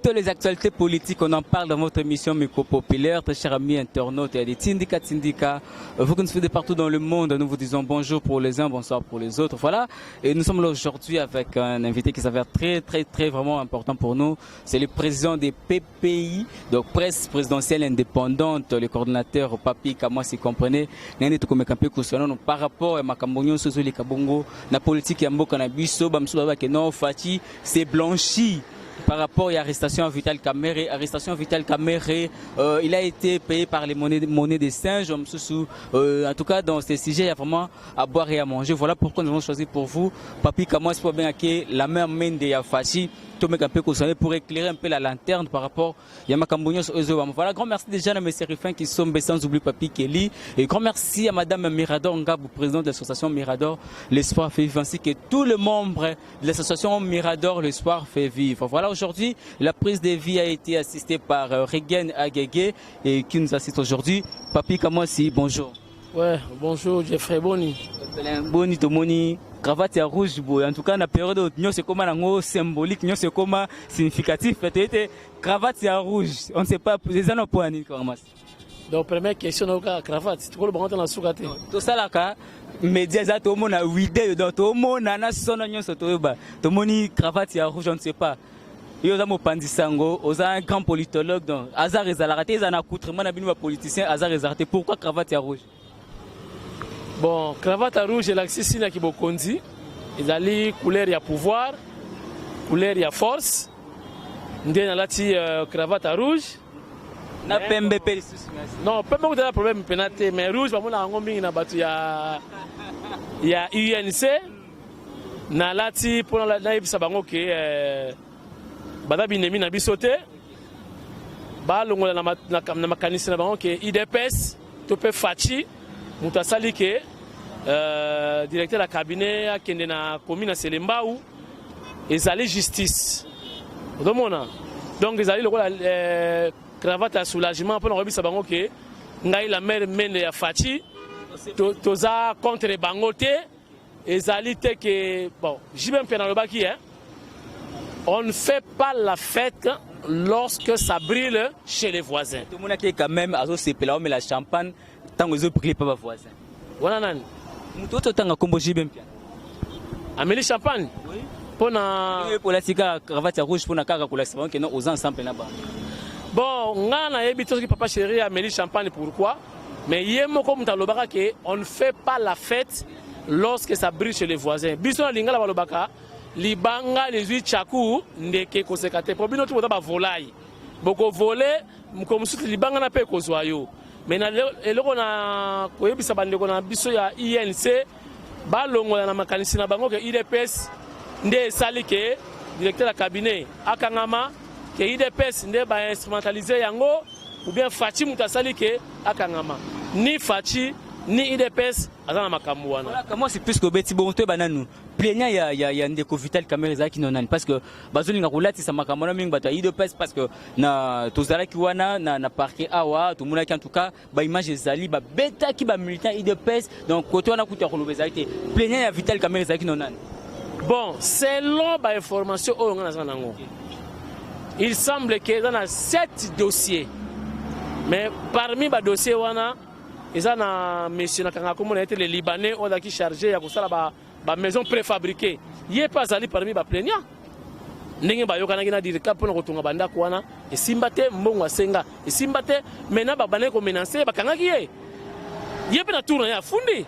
toutes les actualités politiques, on en parle dans votre émission Micro Populaire. Très chers amis internautes et des Tindika, vous qui nous suivez partout dans le monde, nous vous disons bonjour pour les uns, bonsoir pour les autres. Voilà, et nous sommes là aujourd'hui avec un invité qui s'avère très vraiment important pour nous. C'est le président des PPI, donc presse présidentielle indépendante, le coordonnateur Papi Kamwa, si comprenez. Par rapport à Makambonyo, Sosoli Kabongo, la politique Yambo Kanabiso, Bamsouba Keno, Fati, c'est blanchi. Par rapport à l'arrestation Vital Kamere, il a été payé par les monnaies des singes. En tout cas, dans ces sujets, il y a vraiment à boire et à manger. Voilà pourquoi nous avons choisi pour vous, Papi Kamwa, c'est bien la même main de Yafachi, pour éclairer un peu la lanterne par rapport à Yamakambonyo. Voilà, grand merci déjà à mes sérifins qui sont sans oublier Papi Kelly. Et grand merci à Madame Mirador Ngabou, présidente de l'association Mirador, l'Espoir fait vivre, ainsi que tous les membres de l'association Mirador, l'Espoir fait vivre. Voilà, aujourd'hui, la prise de vie a été assistée par Regen Agege et qui nous assiste aujourd'hui. Papi Kamwa, bonjour. Ouais, bonjour Jeffrey Boni. Boni Tomoni. Cravate à rouge, en tout cas, la période où c'est comme un symbolique, c'est comme significatif. Cravate à rouge, on ne sait pas, les années pour aller. Donc, première question, la cravate, tu peux le prendre dans la soukate. Tout ça là, médias, tout le monde a 8 idées, tout le monde a son oignon sur tout le monde. Tout le monde cravate à rouge, on ne sait pas. Il y a un grand politologue, donc, hasard et zalaté, ils ont un accoutrement, ils ont politicien, hasard et zalaté. Pourquoi cravate à rouge? Bon, cravate à rouge, l'axis qui bokondi, ils ont couleur à pouvoir, couleur à force. Nous avons cravate à rouge. Non, pas beaucoup de problèmes, mais rouge, il y a UNC. Nalati pour la live sabango que badabinemi na bisote. Balongo na makanisi na bango que IDPS topé fachi. Mutasali ke directeur de cabinet a kende na commune na Selembao ezali justice. Donc ezali le cravate à soulagement pour rebisa bango ke ngai la mère mende ya fachi toza contre bangote ezali te que bon jibem pe na le baki hein. On ne fait pas la fête lorsque ça brûle chez les voisins. Tout le monde qui est quand même à ce pela mais la champagne tant que je brûle pas voisin. Voilà nan. Muto tanga kombo jibem pia. Amélie champagne. Oui. Pour la cigare cravate rouge pour na kaka kula savon que non aux ensemble na ba. Bon, ngana yebito ki papa chéri Amélie champagne pourquoi? Mais yemo comme talobaka que on ne fait pas la fête lorsque ça brûle chez les voisins. Biso lingala balobaka libanga les huit chakou ndeke kosekate po bino tout ba volai. Boko voler comme si libanga na pe kozwayo. Mais na eloko na koyebisa bandeko na biso ya INC balongo na makanisi na bango ke IDPS nde sali ke directeur de cabinet akangama ke IDPS nde ba instrumentaliser yango ou bien Fachi mutasali ke akangama ni Fachi ni IDPS azana makambo wana. Voilà comment c'est plus que beti bon to bananu plaignant ya ndeko Vital Kamere qui non parce que bazoli nga roulati sa makambo na mingi bato IDPS parce que na tozala ki wana na parquet awa tout monde qui en tout cas ba image ezali ba beta ki ba militant IDPS donc côté wana kuta ko lobeza été plaignant ya Vital Kamere qui non. Bon, selon ba information o nga na nango. Il semble que dans 7 dossiers. Mais parmi les dossiers, il y a monsieur les Libanais qui sont chargés de maison préfabriquée. Il n'y a pas allé parmi les plaignants. Il y a des gens qui ont retourné à la Banda. Et si vous avez un senga, et si vous avez maintenant des menacés, il y a pas de tour à fonder.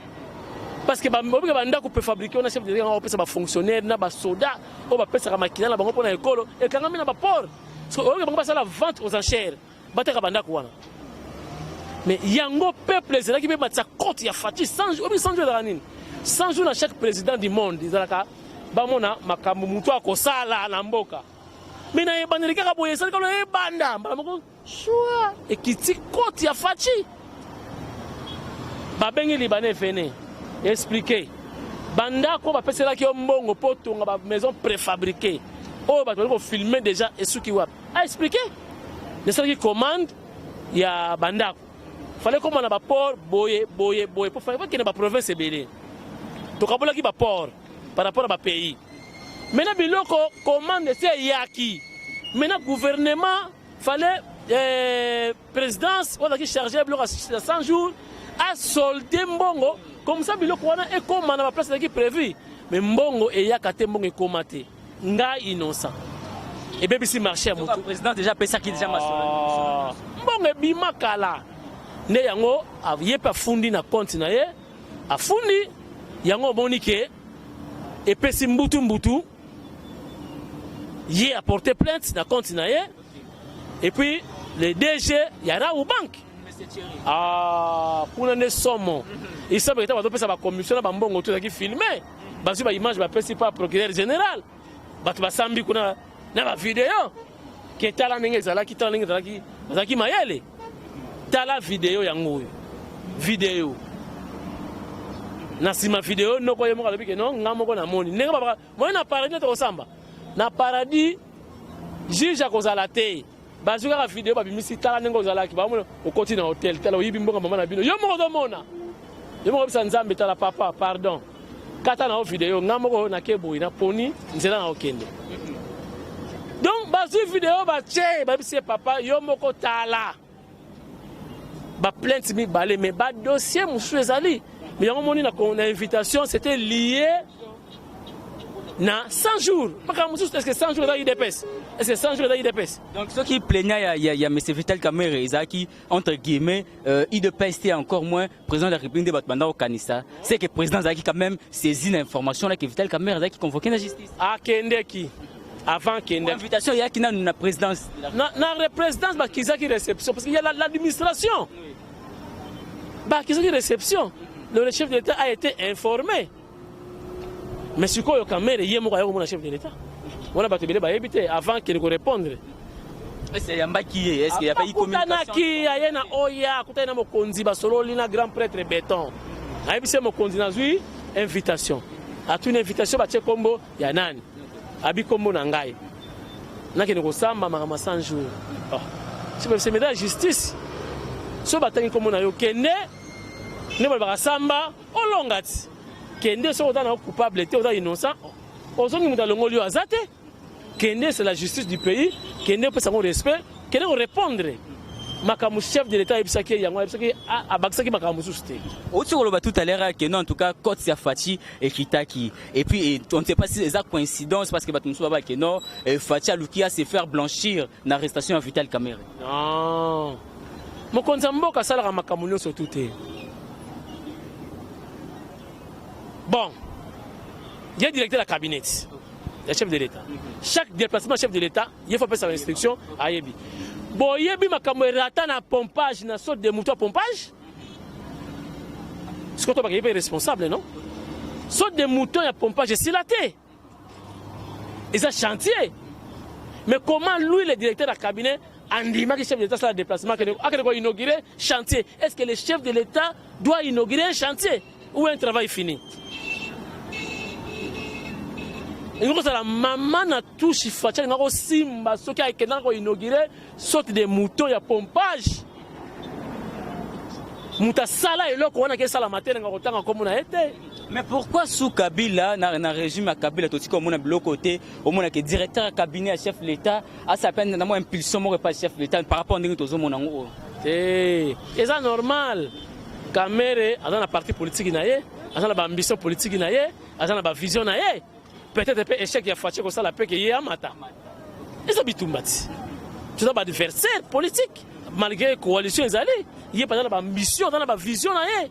Parce que les Banda qui peuvent fabriquer, on a chef de l'État, on peut fonctionnaire, des soldats, on peut faire des maquinaires, on peut faire des écoles, et quand on a des ports, on peut faire la vente aux enchères. Mais il y a un peuple qui peut battre sa côte, il y a Fatih 100 jours dans chaque président du monde. Ils ont bamona makambo mutu akosala na mboka. Mais na yebana likaka boye sala ko ebanda bamoko choix et qui ti côte ya Fatih. Ba bengi libanais fene expliquer. Banda ko ba pesela ki mbongo poto nga maison préfabriquée. Oh ba ko filmer déjà et ce qui wa. A expliquer. Les gens qui commandent il y a banda. Fallait comme on a port boye pour faire qu'il y a pas province belé. Donc on a qui port par rapport à pays. Maintenant biloko commande c'est yaki. maintenant gouvernement fallait présidence on a qui chargé bloc à 100 jours à solder mbongo comme ça biloko wana et comme na place qui prévu mais mbongo et ya kate mbongo ekomate nga innocent et bien si marché le président déjà payé ça qui déjà masola mbongo bima kala ne yango aviez pas fundi na compte na ye a fundi yango bonike et pesi mbutu y a porté plainte na compte na ye et puis le DG yara au banque pour ne somme il semble que tu as sa commission na mbongo tout qui filmer basu ba image ba pesi pas procureur général batu ba sambi kuna na ba vidéo que tala ninge zala ki tala ninge zala ki bazaki mayele tala vidéo yango vidéo na sima vidéo noko yemo kalobi ke non ngamoko na moni ninga baba moi na paradis to samba na paradis juge akozala te basu ka vidéo ba bimisi tala ningo zala ki ba mo o koti na hotel tala yibi mbonga mama na bino yo moko do mona yo moko bisa nzambe tala papa pardon kata na vidéo ngamoko na kebo ina poni nzela na okende donc basu vidéo ba che ba bisi papa yo moko tala ba plainte mi balé mais ba dossier musu ezali mais yango moni na invitation c'était lié na 100 jours est-ce que 100 jours là IDPS est-ce que 100 jours là IDPS donc ceux qui plaignaient il y a monsieur Vital Kamerhe Isaki entre guillemets IDPS était encore moins président de la République de Batmanda au Kanissa c'est que président Zaki quand même saisi l'information là que Vital Kamerhe Isaki convoqué la justice Kendeki avant Kendeki invitation il y a qui na présidence na présidence ba kizaki réception parce qu'il y a l'administration ba kizaki réception le chef de l'État a été informé mais ce qu'on Kamerhe yemo ka yoko na chef de l'État on ba tebele ba yebite avant qu'il ne répondre est-ce qu'il y a mbaki est-ce qu'il y a pas eu communication ki ayena oya kutana mokonzi ba sololi na grand prêtre béton ayebise mokonzi na zui invitation a une invitation ba kombo ya nani abi kombo na ngai nakene ko samba makama 100 jours c'est me da justice so batangi kombo na yo kende ne ba samba olongati kende so otana coupable te otana innocent ozongi muta longoli azate kende c'est la justice du pays kende peut savoir respect kende ko répondre makamu chef de l'état ebisaki yango ebisaki abakisaki makamu susté otiko tout à l'heure que non en tout cas Côte Fati et Kitaki et puis on ne sait pas si c'est coïncidence parce que batumsu baba que non Fati alukia se faire blanchir na arrestation Vital Kamerhe non mokonza mboka sala makamu nyonso tout te bon il y a directeur de la cabinet le chef de l'état chaque déplacement chef de l'état il faut faire sa instruction à yebi bon yebi makambo rata na pompage na sorte de moto pompage ce que toi est responsable non sorte de moto ya pompage c'est la té et ça chantier mais comment lui le directeur de la cabinet andima que chef de l'état ça déplacement que doit inaugurer chantier est-ce que le chef de l'état doit inaugurer un chantier ou un travail fini et nous la maman na touche fatia ngako simba soki akenda ko inaugurer sorte de mouton ya pompage muta sala eloko wana ke sala matin ngako tanga comme na été mais pourquoi sous Kabila na régime à Kabila toti comme na bloc côté au moins que directeur cabinet à chef de l'état a sa peine na mo impulsion mo pas chef de l'état par rapport ndenge tozo mona ngo et ça normal Kamerhe a dans la partie politique na ye a dans la ambition politique na ye a dans la vision na ye peut-être échec ya fatia ko sala pe que ye amata et ça bitumbati tu as un adversaire politique malgré coalition ezali il est pas dans la ambition dans la vision na ye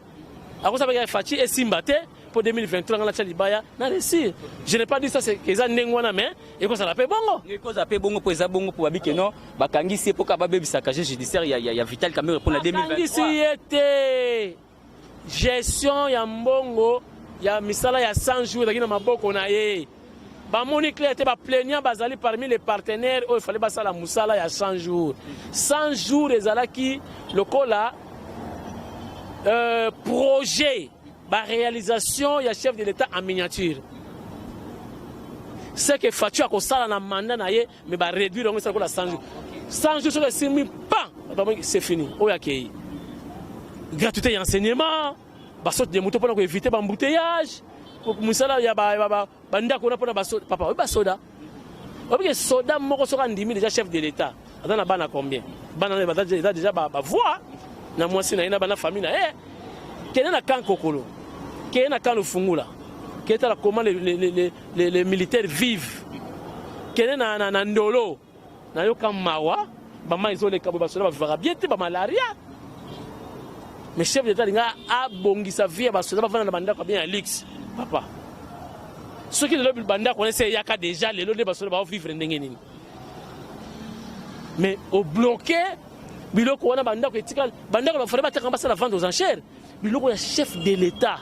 a ko ça fatia et simbate pour 2023 dans la Tchalibaya na réussir je n'ai pas dit ça c'est que ça ndengwana mais et ko ça la pe bongo et ko ça pe bongo pour ça bongo pour abike non bakangi c'est pour ka babebisa casier judiciaire il y a Vital Kamerhe pour la 2023 ici était gestion ya mbongo ya misala ya 100 jours dans maboko na ye ba monique était ba plaignant bazali parmi les partenaires il fallait ba sala musala ya 100 jours 100 jours ezalaki lokola projet ba réalisation ya chef de l'état en miniature c'est que Fatu a ko sala na mandat na ye mais ba réduire on ça ko la 100 jours 100 jours sur les 6000 pas c'est fini oyakei gratuité et enseignement ba sorte de moto pour éviter l'embouteillage musala ya ba banda ko na pona ba soda papa ba soda Parce que soldat moko soka ndimi déjà chef de l'état. Dans la bana combien? Bana déjà ba voix. Na moi c'est na bana famille na kena na kan kokolo. Kena na kan lufungula. Keta la comment les militaires vivent. Kena na ndolo. Na yo kam mawa, ba ma izole kabo ba soldat ba vivra bien te ba malaria. Mais chef d'état linga a bongisa vie ba soldat ba vana na banda ko bien Alix. Papa. Ceux qui le banda connaissent yaka déjà les lots de ba soldat ba vivre ndenge nini. Mais au bloqué, biloko wana banda ko etikal banda ko ba fera ba tekamba ça la vente aux enchères. Biloko ya chef de l'état.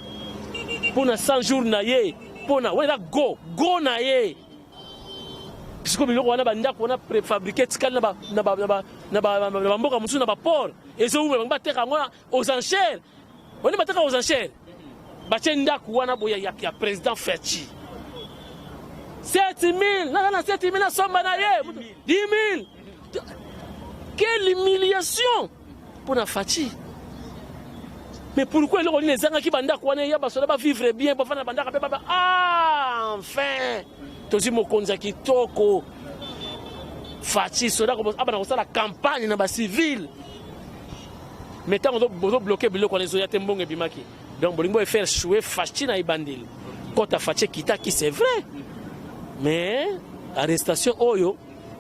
Pour na 100 jours na ye, pour na wala go na ye. Puisque biloko wana banda ko na préfabriqué tikal na ba mboka musu na ba port. Et zo ume ba teka ngona aux enchères. Wani ba teka aux enchères. Ba tenda ko wana boya ya président Fetchi. 7000, na 7000 na somba na ye. 10 000. Quelle humiliation pour la fatigue. Mais pourquoi les gens qui banda kwane ya basoda ba vivre bien ba fana banda ba enfin tozi mokonza kitoko fatigue soda ko abana ko sala campagne na ba civil. Mais tant on bloquer biloko les oya tembonge bimaki. Donc bolingo faire jouer fatigue na ibandil. Quand fatigue kita qui c'est vrai. Mais arrestation oyo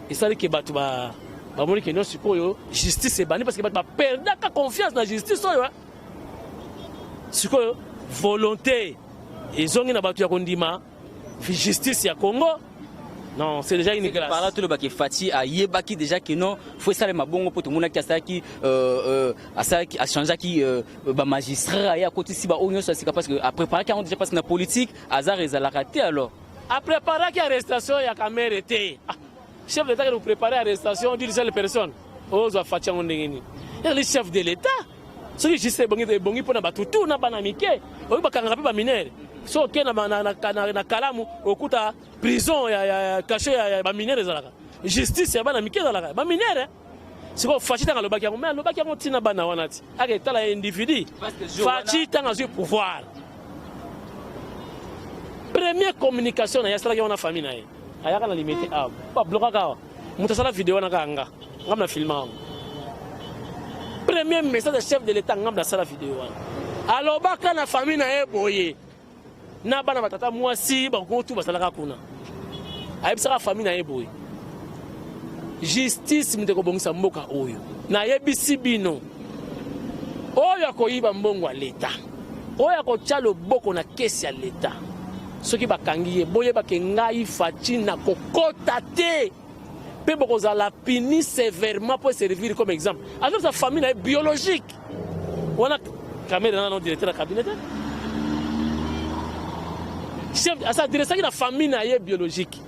et ça que batu ba moni que non sikoyo justice est banni parce que batu ba perdre confiance dans la justice oyo. Sikoyo volonté ils ont na batu ya kondima justice ya Congo. Non, c'est déjà une grâce. Par là tout le baki fati a yebaki déjà que non faut ça les mabongo pour tout le monde qui a changé qui ba magistrat ya côté si ba onyo ça c'est parce que après par là déjà parce que la politique hasard ils a la raté alors. Après préparer l'arrestation, il y a caméra été. Chef d'État qui nous prépare l'arrestation, on dit les personnes. Oh, ça fait chier on est le chef de l'État. Ce qui juste bongi pour na batutu na banamike. On va kanga pa mineur. So ke na kalamu okuta prison ya caché ya ba mineur ezalaka. Justice ya banamike ezalaka. Ba mineur. C'est quoi fachi tanga lobaki yango mais lobaki yango tina bana wanati. Aka tala individu. Fachi tanga sur pouvoir. Première communication na yasala na famille na ye ayaka na limité a ba bloquer ka muta sala vidéo na kanga ngam na filma premier message de chef de l'état ngam na sala vidéo alors ba kana famille na ye boye na bana batata mwasi ba ko tu basala ka kuna ayebisa famille na ye boye justice mteko bongisa mboka oyo na yebisi bino oyo ko yiba mbongo ya l'état oyo ko tchalo boko na kesi ya l'état. Ce qui va kangiye boye ba kengai fati na kokota te pe boko za la puni sévèrement pour servir comme exemple alors sa famille est biologique on a caméra dans directeur de cabinet chef à sa direction la famille est biologique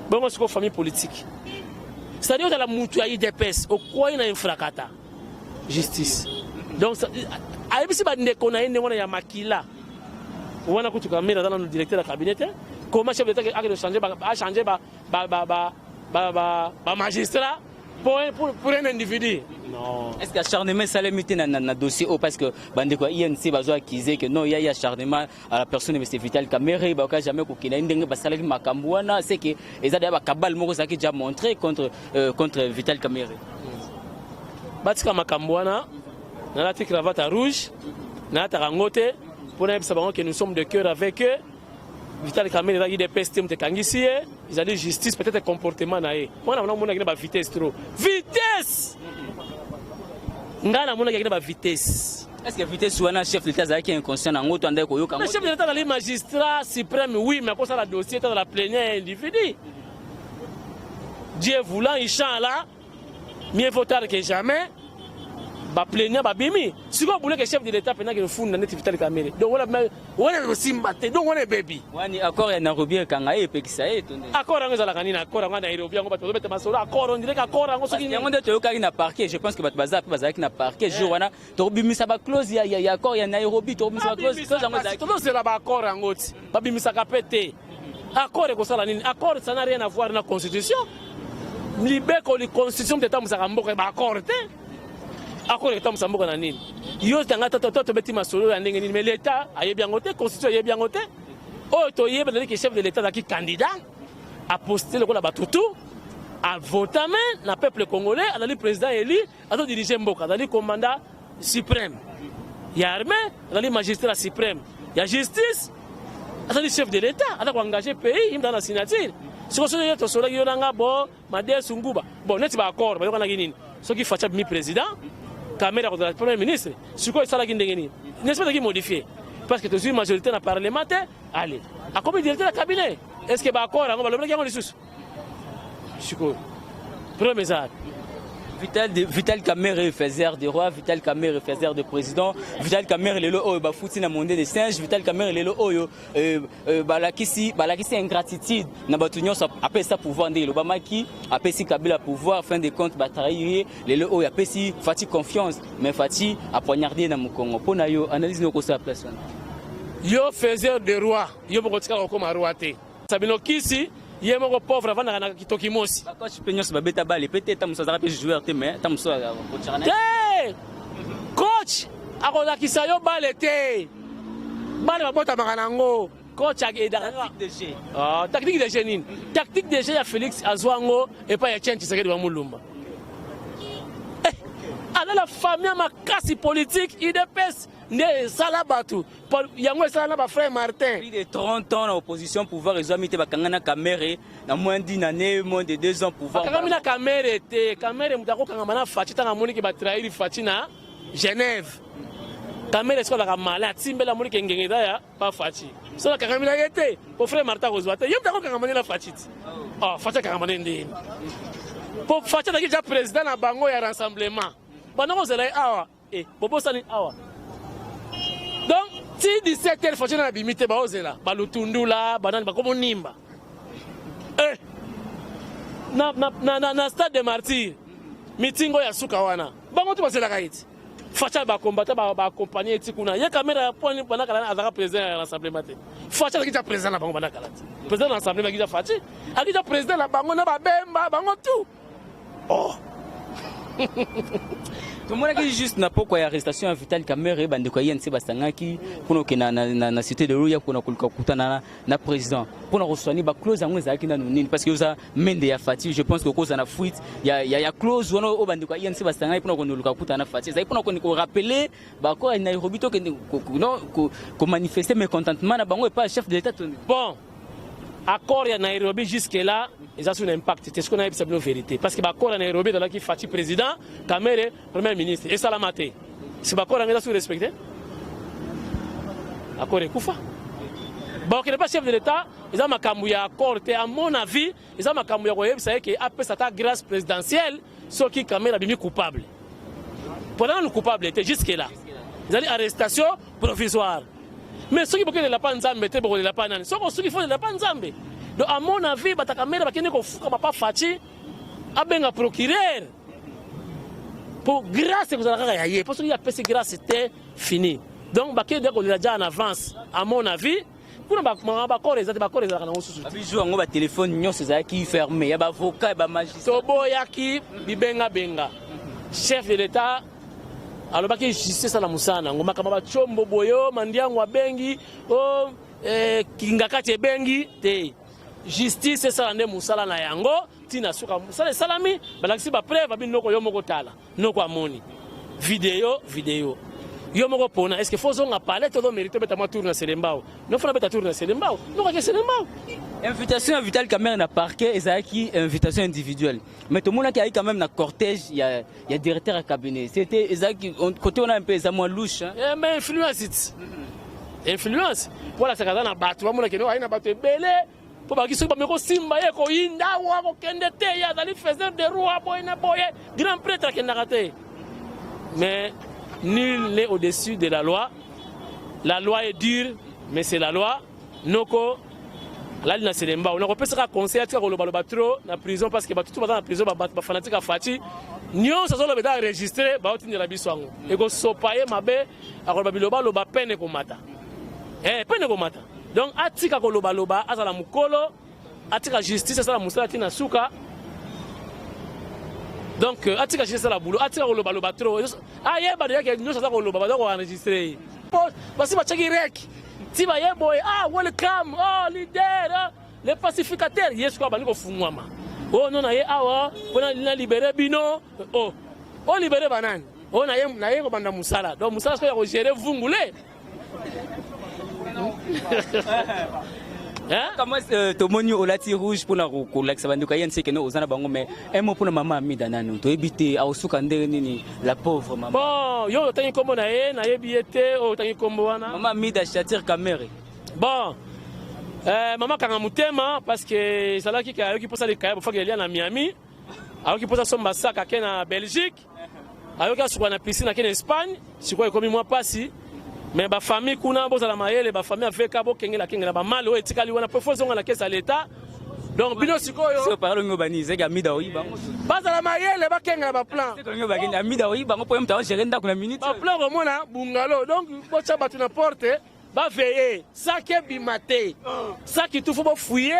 bon c'est une famille politique c'est-à-dire dans la mutu ayi DPS au quoi ina infracata justice donc ayebisi ba ndeko na ene wana ya makila. On a coupé caméra dans le directeur de cabinet. Comment chef d'État a changé magistrat pour un individu? Non. Est-ce que acharnement ça limité dans le dossier parce que bandeko INC bazo accuser que non il y a acharnement à la personne de Vital Kamerhe ba jamais ko kina ndenge ba salaki makambuana c'est que ils a déjà kabal moko ça qui déjà montré contre Vital Kamerhe. Batika makambuana na la cravate rouge na ta rangote. Pour que nous sommes de cœur avec eux, Vital Kamerhe il a des pestes, ils ont dit justice, peut-être comportement. On a vitesse trop. Vitesse! On a vitesse. Est-ce que vitesse ou un chef de l'État qui est inconscient en autre endroit? Le chef de l'État, le magistrat suprême, oui, mais à cause de la dossier dans la plénière individu. Dieu voulant, il chante là, mieux vaut tard que jamais. Ba plénière ba bimi si ko boule que chef de l'état pendant que le fond na net Vital Kamerhe donc wala no simbate donc wala baby wani accord ya Nairobi kanga e pekisa e tonde accord ngo zala kanina accord ngo na Nairobi ngo bato beta masolo accord on dirait accord ngo soki yango nde to yoka na parquet je pense que bato bazaki na parquet jour wana to bimisa ba clause ya accord ya Nairobi to bimisa clause ngo za to c'est la ba accord ngo ti ba bimisa ka pété accord ko sala nini accord ça n'a rien à voir na constitution libeko li constitution d'état musaka mboka ba accord te accord état musamboka na nini yo tanga to beti masolo ya ndenge nini mais l'état ayebi yango te constitution ayebi yango te o to yeba que chef de l'état qui candidat a postulé le Batutu, a voté dans le peuple congolais, a le président élu, a dirigé Mboka, a le commandant suprême. Il y a armée, a le magistrat suprême. Il y a justice, a le chef de l'État, a engagé le pays dans la signature. Si vous avez un soldat qui est bon, Madel Sunguba, bon, n'est-ce pas d'accord, mais on a gagné. Ce qui fait le président, Kamera contre le premier ministre, ce qui est gagné. N'est-ce pas qui modifié? Parce que tu as une majorité dans le Parlement, allez. À combien de directeur de cabinet? Est-ce que d'accord, on va le bloquer en dessous? Premier ça. Vital Kamerhe faisait de roi, Vital Kamerhe faisait de président, Vital Kamerhe le oyo ba fouti na monde des singes, Vital Kamerhe le oyo balakisi ingratitude na batunyo après ça pouvoir ndé le bamaki après si Kabila pouvoir fin de compte ba trahir le oyo après si Fati confiance mais Fati a poignardé na Mukongo pona yo analyse no ko sa place yo faisait de roi yo bokotika comme roi té sabino kisi il moko pauvre avant na kitoki mosi coach penyos babeta bale peut-être musaza pe joueur te mais tamso coach akola kisayo bale te bale babota makanango coach ageda tactique de génie tactique de génie ya Félix Azwango et pas ya Tchenchi Sekedi wa Mulumba ala la famille makasi politique IDPS ne salabatu yango sala ba frère Martin plus de 30 ans en opposition pouvoir examiner bakangana Kamerhe na moins d'une année moins de 2 ans pouvoir bakangana Kamerhe te Kamerhe mutako kangana Fati tanga moni ke ba trahir Fati na Genève Kamerhe sola ka malade simbela moni ke ngengeda ya pa Fati sola kangana yete po frère Martin kozwate yem tako kangana la Fati ah Fati kangana ndeni po Fati na ki ja président na bango ya rassemblement bana ko zela awa bobo sani awa. Donc, si 17h, il faut que bimite ba ozela, ba lutundula, banane ba komo nimba. Na stade de martyr, mitingo ya suka wana. Bango tu basela kaiti. Facha ba combattre ba accompagner tikuna. Ya caméra point banaka na azaka président à l'Assemblée matin. Facha ki ja président na bango banaka lati. Président de l'Assemblée ki ja Fachi. Aki ja président la bango na ba bemba bango tout. Oh. Tout le monde qui juste n'a pas quoi arrestation à Vital Kamerhe bande ko yense basangaki kuno ke na cité de Rouya kuna kulikuta na président pour na resoigner ba clause yango ezaki na nini parce que uza mende ya Fati je pense que cause na fuite ya clause wana o bande ko yense basangaki pour na kuluka kuta na Fati ça pour na ko rappeler ba ko na Nairobi to ko manifester mécontentement na bango et pas chef de l'état. Bon accord ya Nairobi jusque là ils ont un impact c'est ce qu'on a dit c'est une vérité parce que l'accord à Nairobi dans la qui Fati président Kamerhe premier ministre et Salamate c'est l'accord on a sous respecté accord est kufa bon qui n'est pas chef de l'état ils ont makambu ya accord à mon avis ils ont makambu ya koyeb ça que après sa grâce présidentielle ce qui Kamerhe a mis coupable pendant le coupable était jusque là ils ont dit arrestation provisoire mais ceux qui ne la pas nzambe te boko la pas nani ceux qui font la pas nzambe. Donc à mon avis batakamera bakende ko fuka papa Fati abenga procureur pour grâce que vous allez gagner parce qu'il y a PC grâce c'était fini donc bakende ko déjà en avance à mon avis pour ba corps exact ba corps exact na osusu abiju ngo ba téléphone nyonso za ki fermé ya ba avocat ba magistrat tobo yaki bibenga benga chef de l'état alors que justice la musana ngoma kama ba chombo boyo mandiango bengi o kingakati bengi te justice ça ndé musala na yango tina suka musala salami balakisi ba preuve bi noko yo moko tala noko amoni vidéo yo moko pona est-ce que faut on parler tout mérite beta ma tour na Selembao no fona beta tour na Selembao no ka Selembao invitation à Vital Kamerhe na parquet ezaki invitation individuelle mais tout le monde qui a quand même na cortège il y a directeur à cabinet c'était ezaki côté on a un peu ça moins louche mais influence voilà ça kana batu ba mona ke no aina batu belé pour ba kiso ba meko simba ye ko inda wa ko kende te ya dali faiseur de roi boy na boy grand prêtre ke ndakate mais nul n'est au-dessus de la loi est dure mais c'est la loi noko la na Selembao on a repensé à conseil à loba trop na prison parce que ba tout dans la prison ba fanatique à Fati nyo ça solo beta enregistrer ba otindi la biswango e ko sopaye mabe akoloba biloba loba peine ko mata peine ko mata donc atika ko loba azala mukolo atika justice azala musala tina suka donc atika justice la boulot atika ko loba trop yeba de yake nyo ça ko loba ba ko enregistrer basi ba cheki rek tiba yeboy welcome leader les pacificateurs yesu kwa bani ko fungwama oh non na ye awa pona na libérer bino oh libérer banani oh na ye ko banda musala donc musala ko ya ko gérer vungule comment tomoni olati rouge pour la relax banduka yense que nous osana bango mais un mot pour maman Amida nanu to ebité ausuka ndenge nini la pauvre maman bon yo tangi kombo na ye biete o tangi kombo wana maman Amida chatir camere bon maman kanga mutema parce que salaki ka yoki posa likaya pour faire na Miami ayoki posa somba saka ke na Belgique ayoki asukwa na piscine ke na Espagne siko ekomi mwa pasi mais ba famille kuna bozala mayele ba famille afeka bo kengela ba mal o etikali wana professeur ngala kesa l'état donc bino sikoyo so parole ngo bani zega Amida oyiba bazala mayele ba kengela ba plan ngo bagenda Amida oyiba ngo poem tawo gérer ndako na minute ba plan ko mona bungalo donc bo cha batu na porte ba veiller ça ke bimate ça qui tout faut ba fouiller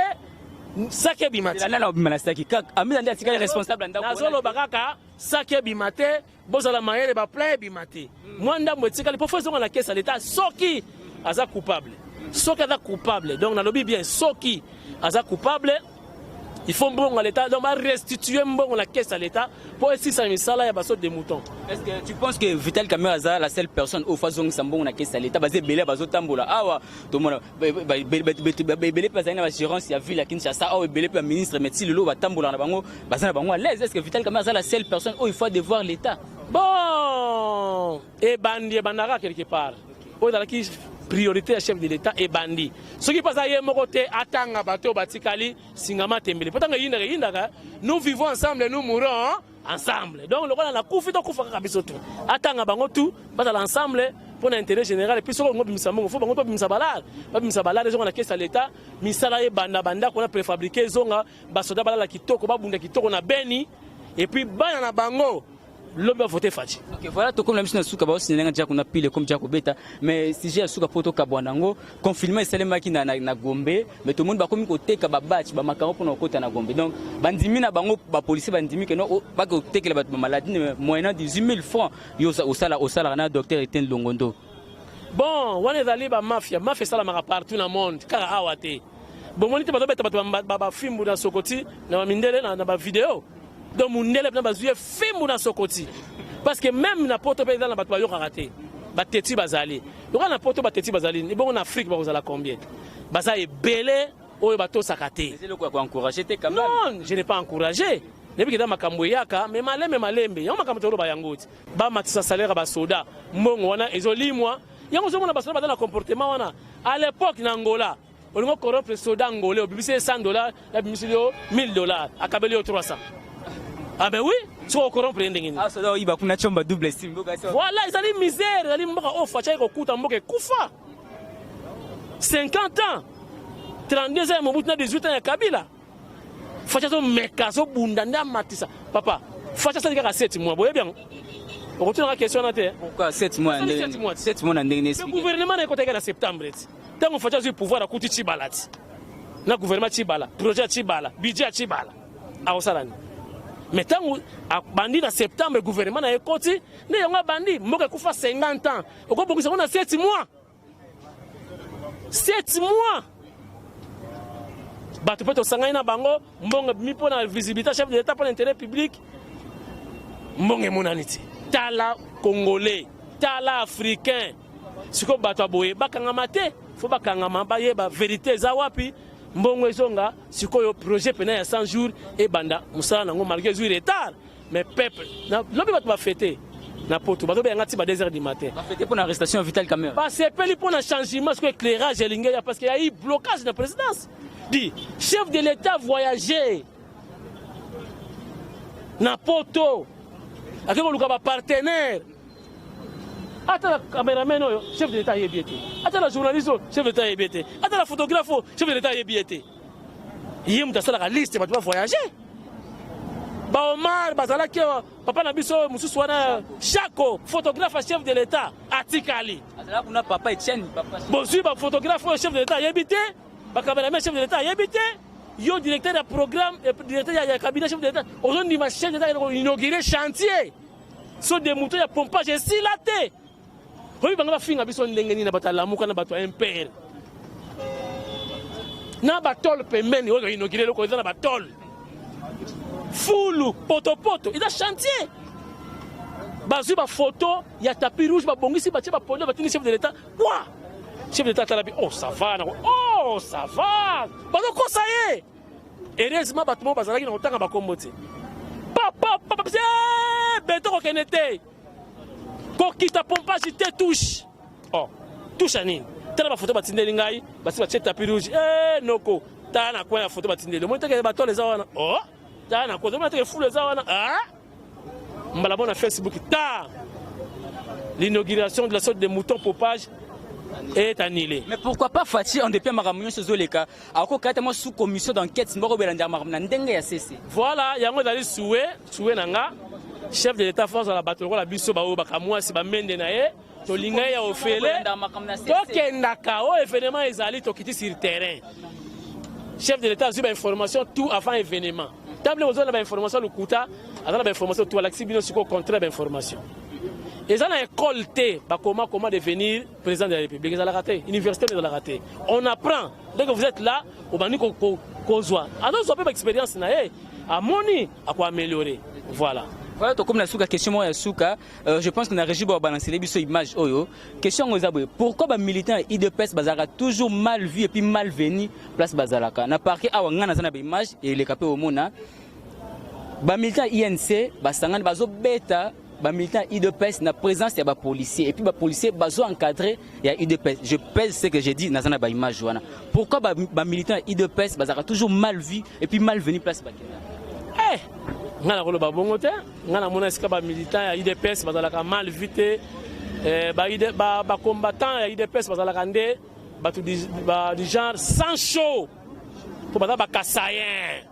ça ke bimate la obima saki kak Amida ndi atikali responsable ndako nazolo bakaka ça ke bimate bozala mayele ba plan bimate mwanda mwetikali professeur ngala kesa l'état soki aza coupable soki aza coupable donc na lobi bien soki aza coupable il faut mbongo à l'état donc restituer mbongo la caisse à l'état pour essayer ça misala ya baso de mouton. Est-ce que tu penses que Vital Kamerhe aza la seule personne au façon sambongo na caisse à l'état basé belé bazo tambola awa to mona belé pas na assurance ya ville à Kinshasa awa belé pas ministre mais si le lot va tambola na bango bazana bango à l'aise. Est-ce que Vital Kamerhe aza la seule personne où il faut devoir l'état? Bon et bandi bandara quelque part au dans qui priorité à chef de l'état et bandi ce qui passe à yemokote atanga bato batikali singama tembele potanga yindaga nous vivons ensemble nous mourons ensemble donc le roi na kufi to kufa kabiso tout atanga bango tout bata ensemble pour l'intérêt général et puis ce ngo bimisa mongo faut bango to bimisa balade zonga na caisse à l'état misala ye banda qu'on a préfabriqué zonga basoda balala kitoko babunda kitoko na beni et puis bana na bango l'homme a voté Fadji. Ok, voilà, tout comme la mission Souka, c'est un déjà qu'on a pile comme Jaco Beta, mais si j'ai Souka Poto Kabwanango, confinement c'est les maquines na Gombe, mais tout le monde va comme côté Kababatch, Bamakaro pour nos côtés na Gombe. Donc, Bandimi na Bango, policier Bandimi, que non, pas côté que la maladie, moyennant 18 000 francs, au salaire, docteur Etienne Longondo. Bon, on est allé à mafia ça la mara partout dans le monde, car awate. Bon, on était pas film dans Sokoti, dans mindele, dans vidéo. Donc mon élève n'a pas vu film dans son côté parce que même na poto dans la batwa yo raté bateti bazali donc na poto bateti bazali ni bon en Afrique ba kozala combien baza ebele oyo bato sakate c'est le quoi encourager te quand même non je n'ai pas encouragé depuis que dans makambo yaka mais malembe yo makambo to ba yangoti ba matisa salaire ba soda mbongo wana ezolimwa yango zo mona basoda dans le comportement wana à l'époque na Angola on ngo corrompre soda angolais obibise $100 la bimisi $1000 akabeli yo 300. Ah ben oui, tu vas corrompre ndengeni. Ah ça doit y ba kuna chomba double sim. Voilà, ils allaient misère, ils allaient mboka o facha ko kuta mboka kufa. 50 ans. 32 ans mobutu na 18 ans ya Kabila. Facha zo mekazo bunda nda matisa. Papa, facha ça dika 7 mois, boye bien. On retourne à la question na te. Pourquoi 7 mois ndengeni? 7 mois ndengeni. Le gouvernement na koteka na septembre. Tant on facha zo pouvoir akuti Chibalati. Na gouvernement Chibala, projet Chibala, budget Chibala. A osalani. Mais tant que bandi en septembre, le gouvernement a écouté, il y a un bandi, il y a 50 ans. On a 7 mois. 7 mois. Tu peux te sanger dans bango, mi pour la visibilité chef de l'État pour l'intérêt public. Mbonge monaniti. Tala congolais, tala africain. Ce que bato aboye, bakangamate, faut bakangama baye ba vérité zawapi. Mbongo ezonga sikoyo projet pena ya 100 jours et banda musala nango malgré du retard mais peuple na lobi bato ba fêter na poto bato ba ngati ba 2h du matin ba fêter pour l'arrestation Vital Kamerhe parce que peli pour un changement parce que éclairage linga parce qu'il y a eu blocage de la présidence dit chef de l'état voyager na poto akiko luka ba partenaire attends la caméraman, chef de l'État est bien. Attends la journaliste, chef de l'État est bien. Attends la photographe, chef de l'État est bien. Il y a une liste, tu vas voyager. Ba Omar, Bazala, papa Nabiso, Moussou Souana, Chako, photographe chef de l'État, Atikali. Là, on a papa Etienne. Bon, si, photographe chef de l'État est habité, caméraman chef de l'État est habité. Yo directeur de programme, directeur de cabinet chef de l'État. Aujourd'hui, ma chef de l'État a inauguré chantier. Sur des moutons, il y a pompage et silaté. Oui, on va finir avec son ndengeni na batala muka na bato impère. na batol pembeni oyo inauguré le koza na batol fulu poto ida chantier bazui ba photo ya tapis rouge ba bongisi ba tia ba polo ba tini chef de l'état quoi chef de l'état talabi oh ça va bazo ko ça y est heureusement batumo bazalaki na otanga ba kombote papa beto ko kenete ko kita pompage te touche oh touche anini tala ba photo batindeli ngai basi ba cheta tapis rouge noko tana kwa ya photo batindeli mo teke ba tole za wana oh tana kwa mo teke fulu za wana mbala bona Facebook ta l'inauguration de la sorte de mouton pompage est annulée. Mais pourquoi pas Fachi en dépit de ma sur Zoleka alors que sous commission d'enquête mboko belanda makamna ndenge ya CC. Voilà, yango dali soué nanga chef de l'état force à la bataille la biso ba bakamwa si ba mende na ye to linga ya ofele to kendaka o événement ezali to kiti sur terrain. Chef de l'état a eu information tout avant événement. Table aux autres information le kuta azana information tout l'axibino siko contraire information. Et ça a école comment devenir président de la République. Ils ont raté. Université de la raté. On apprend. Dès que vous êtes là, on va nous causer. Alors, on peut expérience à moni à quoi améliorer. Voilà. Voilà, comme la souka question moi souka, je pense qu'on a régi pour balancer les biso images oyo. Question aux abonnés. Pourquoi les militants IDPS bazara toujours mal vu et puis mal venu place bazalaka. Na parquet a ngana zana ba image et les capé au mona. Ba militant INC basangana bazo beta ba militant IDPS na présence ya ba policier et puis ba policier bazo encadré ya IDPS. Je pèse ce que j'ai dit nazana ba image wana. Pourquoi ba militant IDPS bazara toujours mal vu et puis mal venu place bakena. Ngana ko ba bongo te ngana mona esika ba militant ya IDPS bazalaka mal vu te ba combattant ya IDPS bazalaka nde batu du genre sans chaud pour ba kasayen.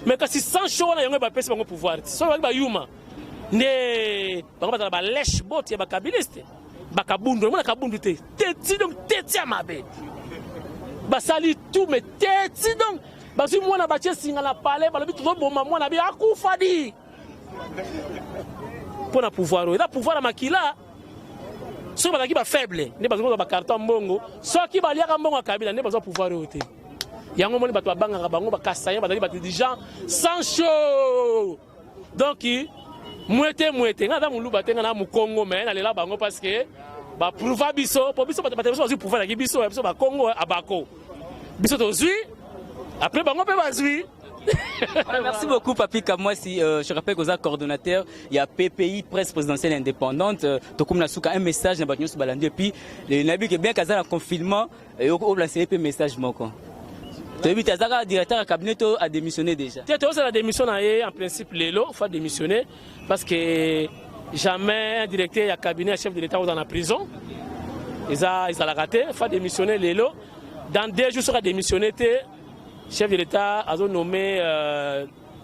Mais quand si sans chaud na yango ba pesa bango pouvoir so ba yuma ne bango batala ba lèche bot ya ba kabiliste ba kabundu mona kabundu te teti donc teti amabe ba sali tout mais teti donc ba si mona ba tie singa na palais ba lobi tout bomba mona bi akufa di pour na pouvoir et la pouvoir à makila so ba ki ba faible ne ba zo ba carton mbongo so ki ba liaka mbongo kabila ne ba zo pouvoir ote yango moni bato babanga bango bakasaya bazali bato des gens sans chaud donc muete ngada mulu batenga na mukongo mais na lela bango parce que ba prouva biso po biso bato bazo pouvoir la biso biso ba Congo abako biso to zui après bango pe bazui. Merci beaucoup Papi Kamwasi. Je rappelle que vous êtes coordonnateur, il y a PPI presse présidentielle indépendante. Tokum Nasuka un message na batñu balandi et puis le nabi que bien kaza en confinement et au lancer un message moko. Le directeur du cabinet a démissionné déjà. Le directeur a démissionné en principe, Lélo, il faut démissionner parce que jamais un directeur et un cabinet, un chef de l'État dans la prison. Ils ont raté, il faut démissionner Lélo. Dans 2 jours, il sera démissionné, le chef de l'État a nommé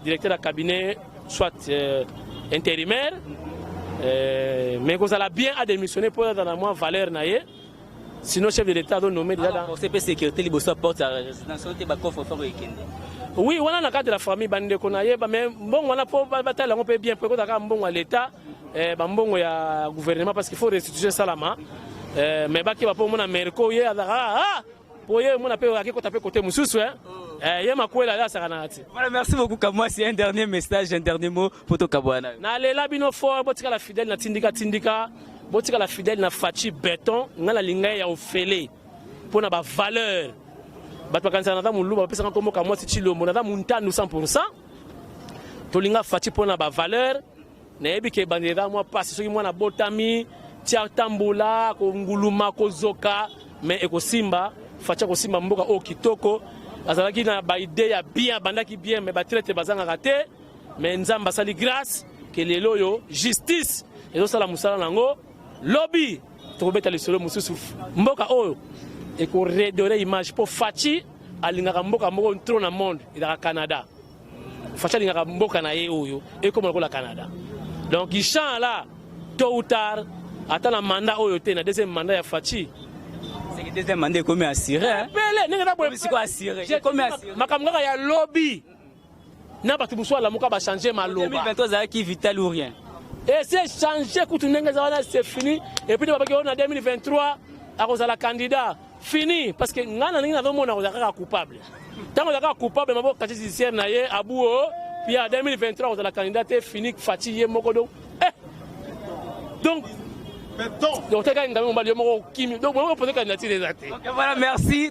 directeur du cabinet, soit intérimaire, mais vous allez bien démissionner pour dans la moins valeur. Sinon, le chef de l'État a nommé déjà dans... CP sécurité, il y a porte à résidence, il y a oui, on a le cas de la famille Bande Konaye, mais bon, on a pas bataille, on peut bien prévoir bon à l'État, bon au gouvernement parce qu'il faut restituer ça là-bas. Mais bah qui va pour mon Américo, il y a pour y mon appel à qui taper côté Moussous, hein. Il y a ma couille là, ça va. Voilà, merci beaucoup Kamwa, c'est un dernier message, un dernier mot pour toi Kabouana. Na lela bino fort, botika la fidèle na tindika. Botika la fidèle na Fachi béton ngala linga ya ofele pour na ba valeur bato kanisa na mulu ba pesa ko moka mwasi chilombo na muntanu 100% to linga Fachi pour na ba valeur na yebi ke bandera moi passe soki mwana botami tia tambola ko nguluma ko zoka mais eko simba Fachi ko simba mboka o kitoko azalaki na ba idée ya bien bandaki bien mais ba traite bazanga raté mais nzamba sali grâce que lelo yo justice ezo sala musala nango lobby tokobeta lisolo mususu mboka oyo eko redore image pour Fachi alingaka mboka moko trop na monde ila Canada Fachi alingaka mboka na ye oyo ekoma ko la Canada donc il chante là tôt ou tard attend la mandat oyo te na deuxième mandat ya Fachi c'est que deuxième mandat comme assuré hein pele ninga boy c'est quoi assuré comme assuré makamanga ya lobby na batu muswa la muka ba changer maloba 2023 za qui vital ou rien. Et c'est changé, c'est fini. Et puis, on a 2023, à cause de la candidat, fini parce que ngana ningi na mona ozaka coupable tango ozaka coupable mabo kati judiciaire na ye abuo puis en 2023 ozala candidat fini fati ye moko donc donc voilà, merci.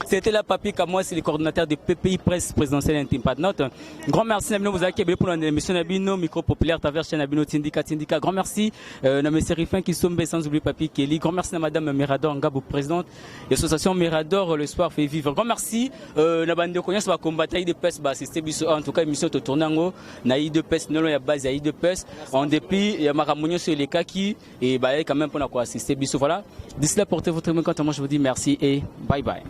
C'était la Papi Kamwa, c'est le coordinateur de PPI Presse présidentielle Intimpadnote. Grand merci à vous accueillir pour l'émission Nabino, micro populaire, travers chaîne Nabino Tindika. Grand merci à M. Rifin qui sont sans oublier Papi Kelly. Grand merci à Madame Mirador Ngabou, présidente de l'association Mirador, le soir fait vivre. Grand merci à Bande de Cognac, va combattre de PES, en tout cas, émission de tournango, Naï de PES, non, il y a base, il y a de PES. En dépit, il y a Maramounio sur les cas qui. Et bah, quand même pour assister. Voilà. D'ici là, portez votre main. Quant à moi, je vous dis merci et bye bye.